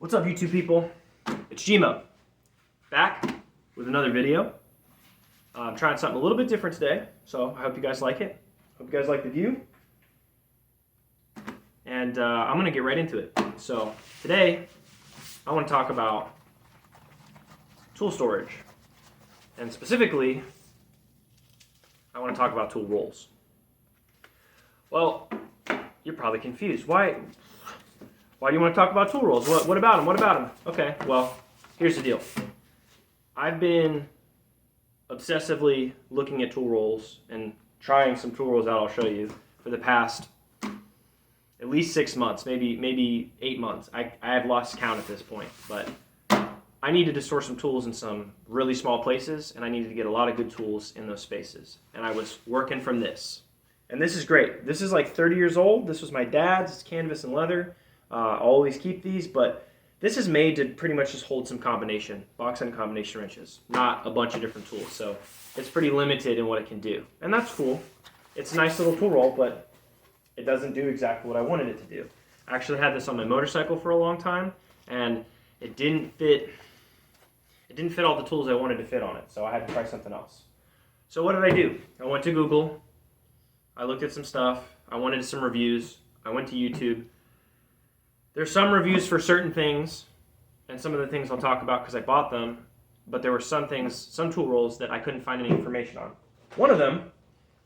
What's up, YouTube people? It's Gmo, back with another video. I'm trying something a little bit different today, so I hope you guys like it. Hope you guys like the view. And I'm going to get right into it. So today, I want to talk about tool storage. And specifically, I want to talk about tool rolls. Well, you're probably confused. Why do you want to talk about tool rolls? What about them? What about them? Okay, well, here's the deal. I've been obsessively looking at tool rolls and trying some tool rolls out I'll show you for the past at least 6 months, maybe 8 months. I have lost count at this point, but I needed to store some tools in some really small places, and I needed to get a lot of good tools in those spaces. And I was working from this. And this is great. This is like 30 years old. This was my dad's. It's canvas and leather. I always keep these, but this is made to pretty much just hold some box end combination wrenches, not a bunch of different tools. So it's pretty limited in what it can do. And that's cool. It's a nice little tool roll, but it doesn't do exactly what I wanted it to do. I actually had this on my motorcycle for a long time, and it didn't fit all the tools I wanted to fit on it, so I had to try something else. So what did I do? I went to Google, I looked at some stuff, I wanted some reviews, I went to YouTube. There's some reviews for certain things, and some of the things I'll talk about because I bought them, but there were some tool rolls that I couldn't find any information on. One of them,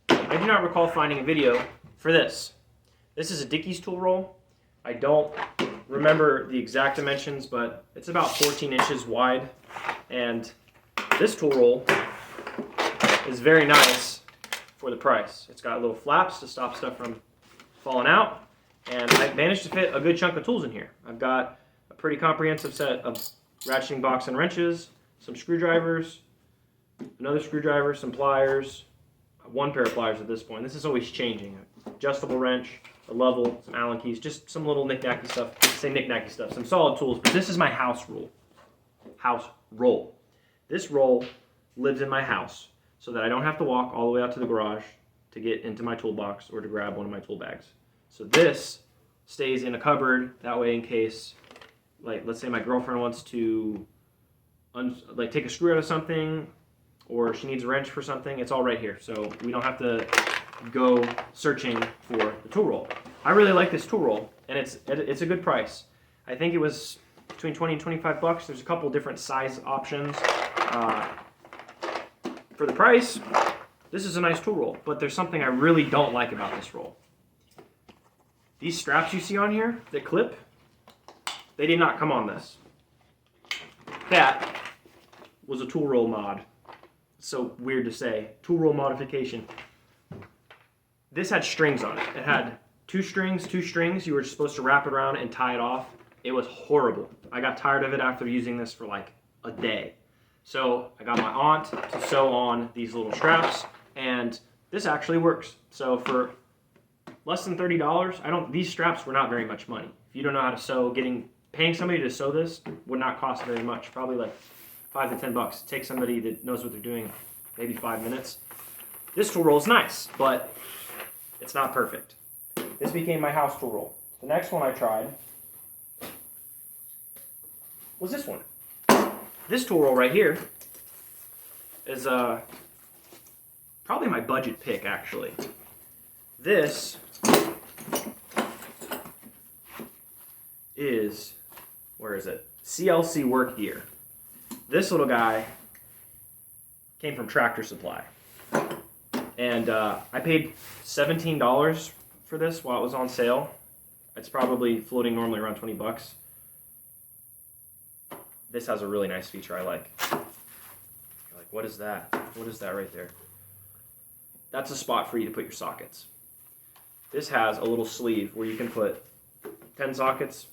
I do not recall finding a video for this. This is a Dickies tool roll. I don't remember the exact dimensions, but it's about 14 inches wide, and this tool roll is very nice for the price. It's got little flaps to stop stuff from falling out, and I managed to fit a good chunk of tools in here. I've got a pretty comprehensive set of ratcheting box and wrenches, some screwdrivers, another screwdriver, some pliers, one pair of pliers at this point. This is always changing. Adjustable wrench, a level, some Allen keys, just some little knick-knacky stuff. Knick-knacky stuff, some solid tools, but this is my house roll. This roll lives in my house so that I don't have to walk all the way out to the garage to get into my toolbox or to grab one of my tool bags. So this stays in a cupboard, that way in case, like, let's say my girlfriend wants to take a screw out of something, or she needs a wrench for something, it's all right here. So we don't have to go searching for the tool roll. I really like this tool roll, and it's a good price. I think it was between 20 and 25 bucks. There's a couple different size options. For the price, this is a nice tool roll, but there's something I really don't like about this roll. These straps you see on here that clip, they did not come on this. That was a tool roll mod. It's so weird to say. Tool roll modification. This had strings on it. It had two strings. You were supposed to wrap it around and tie it off. It was horrible. I got tired of it after using this for like a day. So I got my aunt to sew on these little straps, and this actually works. So for less than $30, these straps were not very much money. If you don't know how to sew, paying somebody to sew this would not cost very much. Probably like 5 to 10 bucks. Take somebody that knows what they're doing, maybe 5 minutes. This tool roll is nice, but it's not perfect. This became my house tool roll. The next one I tried was this one. This tool roll right here is probably my budget pick, actually. This is, where is it? CLC Work Gear. This little guy came from Tractor Supply. And I paid $17 for this while it was on sale. It's probably floating normally around 20 bucks. This has a really nice feature I like. You're like, what is that? What is that right there? That's a spot for you to put your sockets. This has a little sleeve where you can put 10 sockets,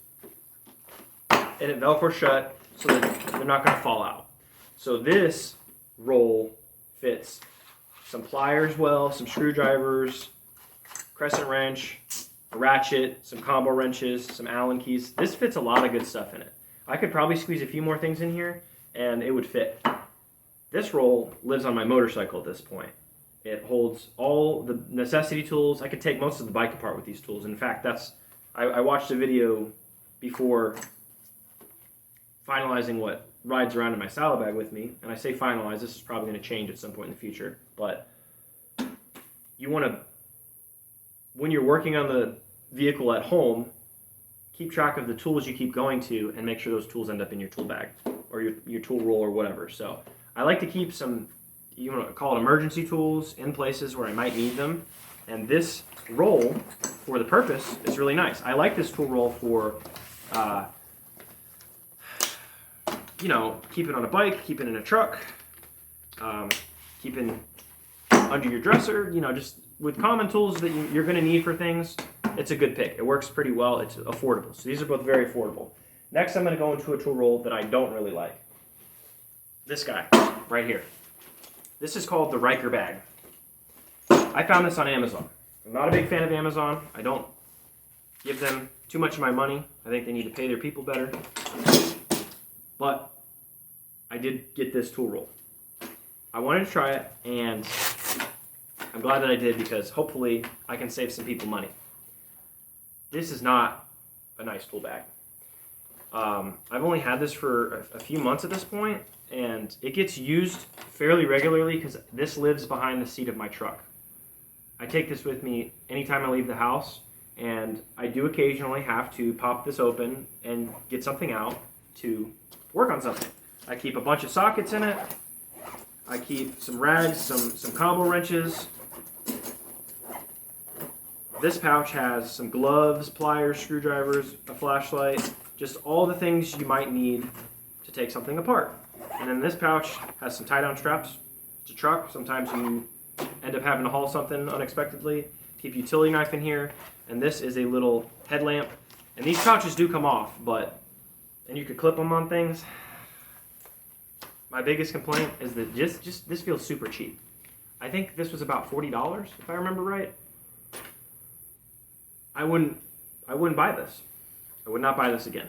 and it Velcro shut so that they're not going to fall out. So this roll fits some pliers well, some screwdrivers, crescent wrench, a ratchet, some combo wrenches, some Allen keys. This fits a lot of good stuff in it. I could probably squeeze a few more things in here and it would fit. This roll lives on my motorcycle at this point. It holds all the necessity tools. I could take most of the bike apart with these tools. In fact, I watched a video before finalizing what rides around in my saddle bag with me. And I say finalize, this is probably going to change at some point in the future. But you want to, when you're working on the vehicle at home, keep track of the tools you keep going to and make sure those tools end up in your tool bag or your tool roll or whatever. So I like to keep some, you want to call it emergency tools, in places where I might need them. And this roll, for the purpose, is really nice. I like this tool roll for, keeping on a bike, keeping in a truck, keeping under your dresser, just with common tools that you're going to need for things. It's a good pick. It works pretty well. It's affordable. So these are both very affordable. Next, I'm going to go into a tool roll that I don't really like. This guy, right here. This is called the Ryker bag. I found this on Amazon. I'm not a big fan of Amazon. I don't give them too much of my money. I think they need to pay their people better. But I did get this tool roll. I wanted to try it, and I'm glad that I did because hopefully I can save some people money. This is not a nice tool bag. I've only had this for a few months at this point, and it gets used fairly regularly because this lives behind the seat of my truck. I take this with me anytime I leave the house, and I do occasionally have to pop this open and get something out to work on something. I keep a bunch of sockets in it. I keep some rags, some combo wrenches. This pouch has some gloves, pliers, screwdrivers, a flashlight, just all the things you might need to take something apart. And then this pouch has some tie-down straps. It's a truck. Sometimes you end up having to haul something unexpectedly. Keep a utility knife in here. And this is a little headlamp. And these pouches do come off, and you could clip them on things. My biggest complaint is that just this feels super cheap. I think this was about $40, if I remember right. I wouldn't buy this. I would not buy this again.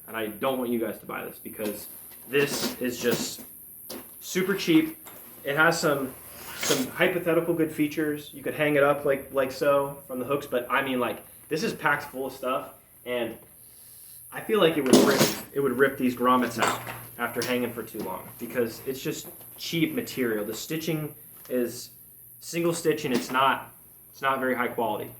And I don't want you guys to buy this because this is just super cheap. It has some hypothetical good features. You could hang it up like so from the hooks, but I mean, this is packed full of stuff, and I feel like it would rip these grommets out after hanging for too long because it's just cheap material. The stitching is single stitch, and it's not very high quality.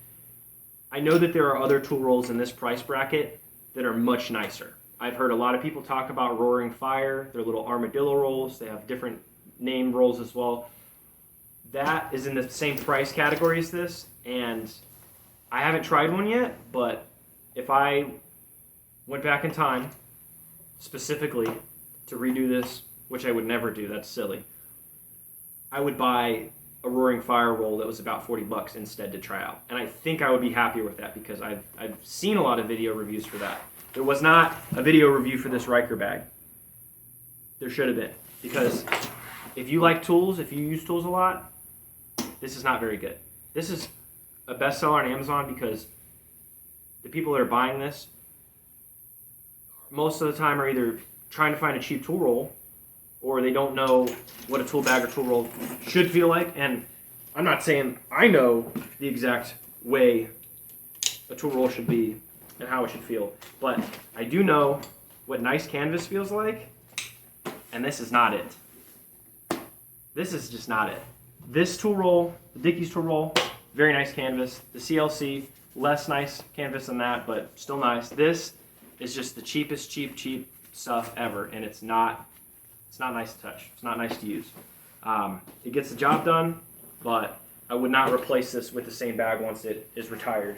I know that there are other tool rolls in this price bracket that are much nicer. I've heard a lot of people talk about Roaring Fire. They're little armadillo rolls. They have different name rolls as well. That is in the same price category as this, and I haven't tried one yet, but if I went back in time specifically to redo this, which I would never do, that's silly, I would buy a Roaring Fire roll that was about $40 instead to try out. And I think I would be happier with that because I've seen a lot of video reviews for that. There was not a video review for this Ryker bag. There should have been. Because if you like tools, if you use tools a lot, this is not very good. This is a bestseller on Amazon because the people that are buying this most of the time are either trying to find a cheap tool roll or they don't know what a tool bag or tool roll should feel like. And I'm not saying I know the exact way a tool roll should be and how it should feel, but I do know what nice canvas feels like, and this is not it. This is just not it. This tool roll, the Dickies tool roll, very nice canvas. The CLC, less nice canvas than that, but still nice. This is just the cheapest cheap stuff ever, and it's not nice to touch. It's not nice to use. It gets the job done, but I would not replace this with the same bag once it is retired.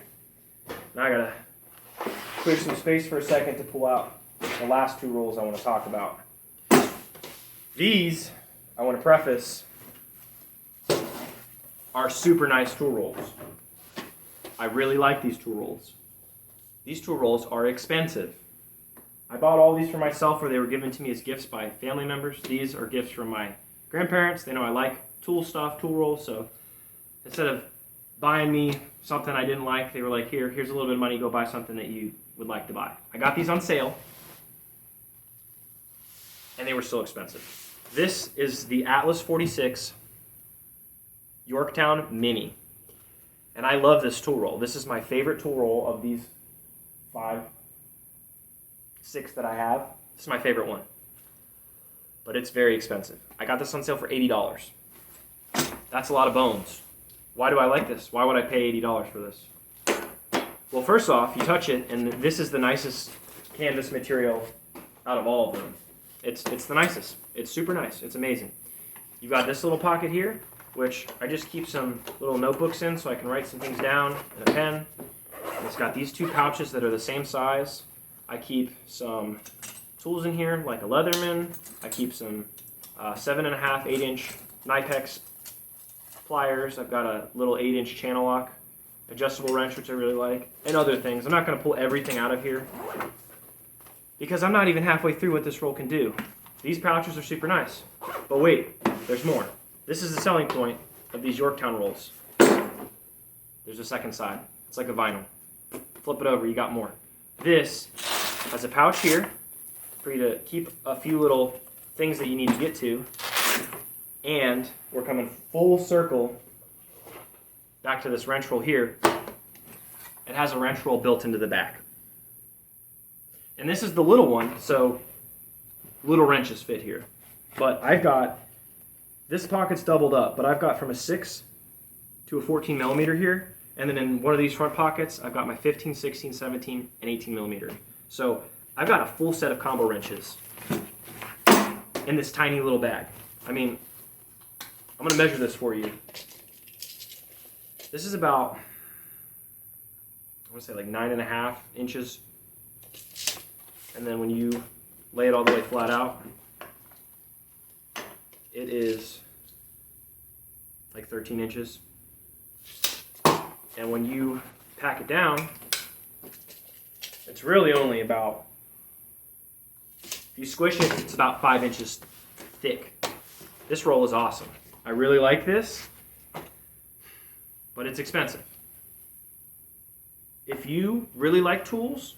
Now I gotta clear some space for a second to pull out the last two rolls I want to talk about. These, I want to preface, are super nice tool rolls. I really like these tool rolls. These tool rolls are expensive. I bought all these for myself or they were given to me as gifts by family members. These are gifts from my grandparents. They know I like tool stuff, tool rolls, so instead of buying me something I didn't like, they were like, here's a little bit of money, go buy something that you would like to buy. I got these on sale, and they were still expensive. This is the Atlas 46 Yorktown Mini, and I love this tool roll. This is my favorite tool roll of these 5, 6 that I have. This is my favorite one. But it's very expensive. I got this on sale for $80. That's a lot of bones. Why do I like this? Why would I pay $80 for this? Well, first off, you touch it, and this is the nicest canvas material out of all of them. It's the nicest. It's super nice. It's amazing. You've got this little pocket here, which I just keep some little notebooks in so I can write some things down and a pen. And it's got these two pouches that are the same size. I keep some tools in here, like a Leatherman. I keep some 7.5, 8-inch Knipex pliers. I've got a little 8-inch channel lock, adjustable wrench, which I really like, and other things. I'm not going to pull everything out of here because I'm not even halfway through what this roll can do. These pouches are super nice. But wait, there's more. This is the selling point of these Yorktown rolls. There's a second side. It's like a vinyl. Flip it over, you got more. This has a pouch here for you to keep a few little things that you need to get to. And we're coming full circle back to this wrench roll here. It has a wrench roll built into the back. And this is the little one, so little wrenches fit here. But I've got, this pocket's doubled up, but I've got from a 6 to a 14 millimeter here. And then in one of these front pockets, I've got my 15, 16, 17, and 18 millimeter. So I've got a full set of combo wrenches in this tiny little bag. I mean, I'm going to measure this for you. This is about, I want to say like 9.5 inches. And then when you lay it all the way flat out, it is like 13 inches. And when you pack it down, it's really only about, if you squish it, it's about 5 inches thick. This roll is awesome. I really like this, but it's expensive. If you really like tools,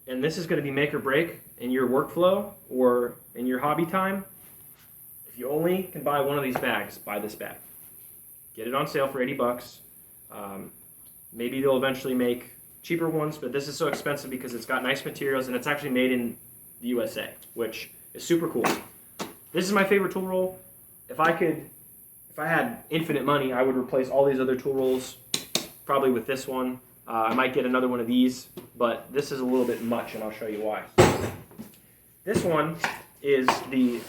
and this is going to be make or break in your workflow or in your hobby time, if you only can buy one of these bags, buy this bag. Get it on sale for $80. Maybe they'll eventually make cheaper ones, but this is so expensive because it's got nice materials and it's actually made in the USA, which is super cool. This is my favorite tool roll. If I had infinite money, I would replace all these other tool rolls probably with this one. I might get another one of these, but this is a little bit much, and I'll show you why. This one is the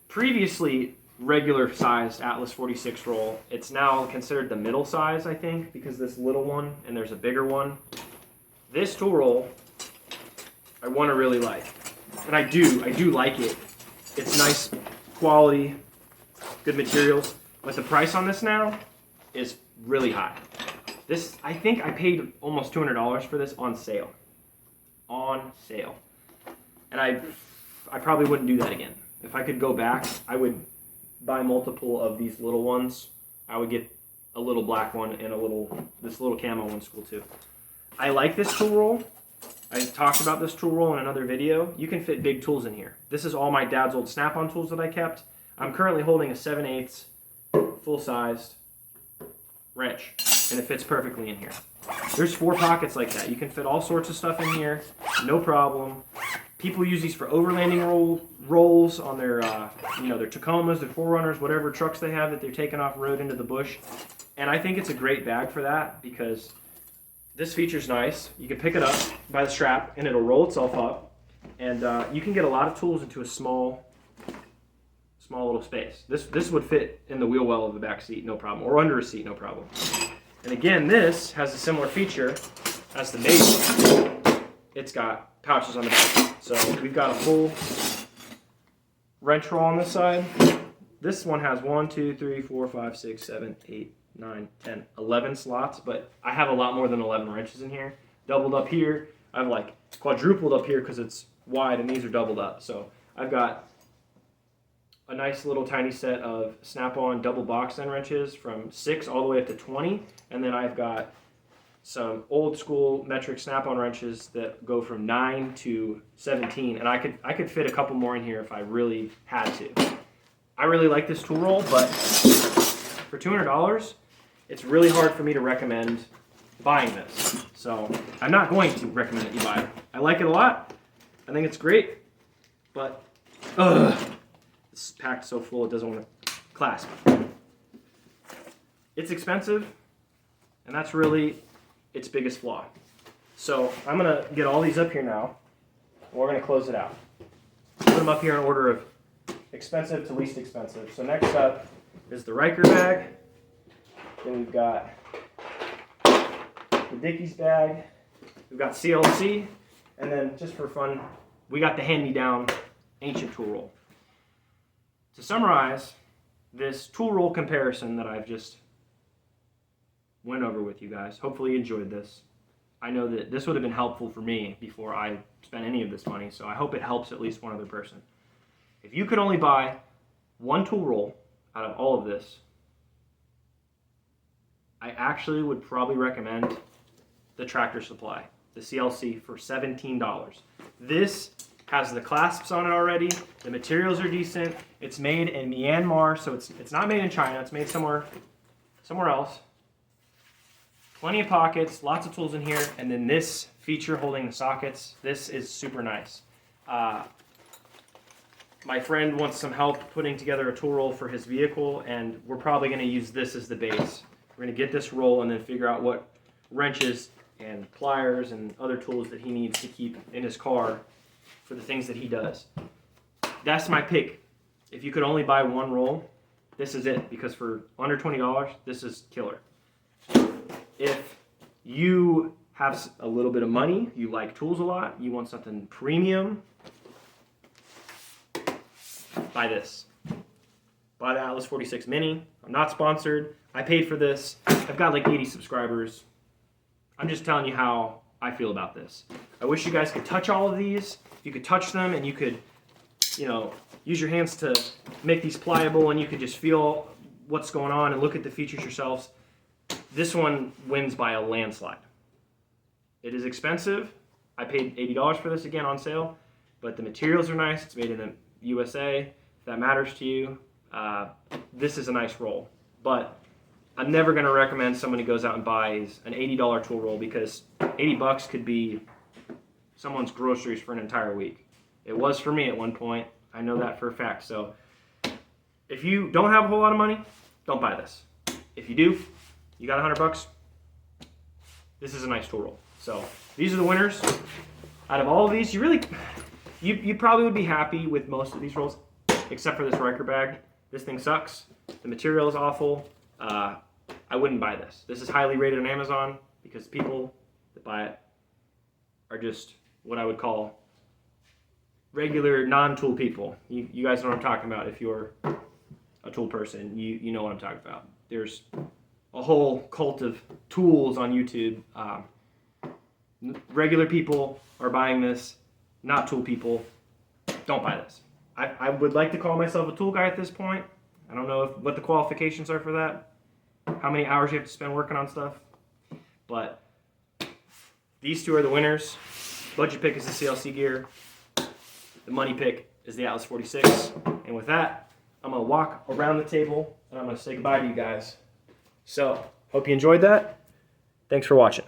previously regular sized Atlas 46 roll. It's now considered the middle size, I think, because this little one and there's a bigger one. This tool roll, I want to really like, and I do like it. It's nice quality, good materials, but the price on this now is really high. This, I think I paid almost $200 for this on sale. On sale. And I probably wouldn't do that again. If I could go back, I would buy multiple of these little ones. I would get a little black one and this little camo one's cool too. I like this tool roll. I talked about this tool roll in another video. You can fit big tools in here. This is all my dad's old snap-on tools that I kept. I'm currently holding a 7/8 full-sized wrench, and it fits perfectly in here. There's 4 pockets like that. You can fit all sorts of stuff in here, no problem. People use these for overlanding rolls on their, their Tacomas, their 4Runners, whatever trucks they have that they're taking off road into the bush. And I think it's a great bag for that because this feature's nice. You can pick it up by the strap and it'll roll itself up. And you can get a lot of tools into a small little space. This would fit in the wheel well of the back seat, no problem, or under a seat, no problem. And again, this has a similar feature as the base one. It's got pouches on the back. So we've got a full wrench roll on this side. This one has 1, 2, 3, 4, 5, 6, 7, 8, 9, 10, 11 slots, but I have a lot more than 11 wrenches in here. Doubled up here. I've like quadrupled up here because it's wide and these are doubled up. So I've got a nice little tiny set of snap-on double box end wrenches from 6 all the way up to 20. And then I've got some old school metric snap-on wrenches that go from 9 to 17. And I could fit a couple more in here if I really had to. I really like this tool roll, but for $200, it's really hard for me to recommend buying this. So I'm not going to recommend that you buy it. I like it a lot. I think it's great. but this is packed so full it doesn't want to clasp. It's expensive, and that's really its biggest flaw. So I'm gonna get all these up here now. We're gonna close it out. Put them up here in order of expensive to least expensive. So next up is the Ryker bag. Then we've got the Dickies bag. We've got CLC. And then just for fun, we got the hand-me-down ancient tool roll. To summarize this tool roll comparison that I've just went over with you guys, hopefully you enjoyed this. I know that this would have been helpful for me before I spent any of this money, so I hope it helps at least one other person. If you could only buy one tool roll out of all of this, I actually would probably recommend the Tractor Supply, the CLC, for $17. This has the clasps on it already. The materials are decent. It's made in Myanmar, so it's not made in China. It's made somewhere else. Plenty of pockets, lots of tools in here, and then this feature holding the sockets. This is super nice. My friend wants some help putting together a tool roll for his vehicle, and we're probably going to use this as the base. We're going to get this roll and then figure out what wrenches and pliers and other tools that he needs to keep in his car for the things that he does. That's my pick. If you could only buy one roll, this is it, because for under $20, this is killer. If you have a little bit of money, you like tools a lot, you want something premium, buy this. Buy the Atlas 46 Mini. I'm not sponsored. I paid for this. I've got like 80 subscribers. I'm just telling you how I feel about this. I wish you guys could touch all of these. You could touch them and you could, use your hands to make these pliable, and you could just feel what's going on and look at the features yourselves. This one wins by a landslide. It is expensive. I paid $80 for this again on sale, but the materials are nice. It's made in the USA. If that matters to you, this is a nice roll. But I'm never going to recommend somebody goes out and buys an $80 tool roll, because $80 could be someone's groceries for an entire week. It was for me at one point. I know that for a fact. So if you don't have a whole lot of money, don't buy this. If you do, you got $100, this is a nice tool roll. So these are the winners. Out of all of these, you probably would be happy with most of these rolls, except for this Ryker bag. This thing sucks. The material is awful. I wouldn't buy this. This is highly rated on Amazon because people that buy it are just what I would call regular non-tool people. You guys know what I'm talking about. If you're a tool person, you know what I'm talking about. There's a whole cult of tools on YouTube. Regular people are buying this, not tool people. Don't buy this. I would like to call myself a tool guy at this point. I don't know what the qualifications are for that, how many hours you have to spend working on stuff. But these two are the winners. Budget pick is the CLC gear. The money pick is the Atlas 46. And with that, I'm going to walk around the table and I'm going to say goodbye to you guys. So, hope you enjoyed that. Thanks for watching.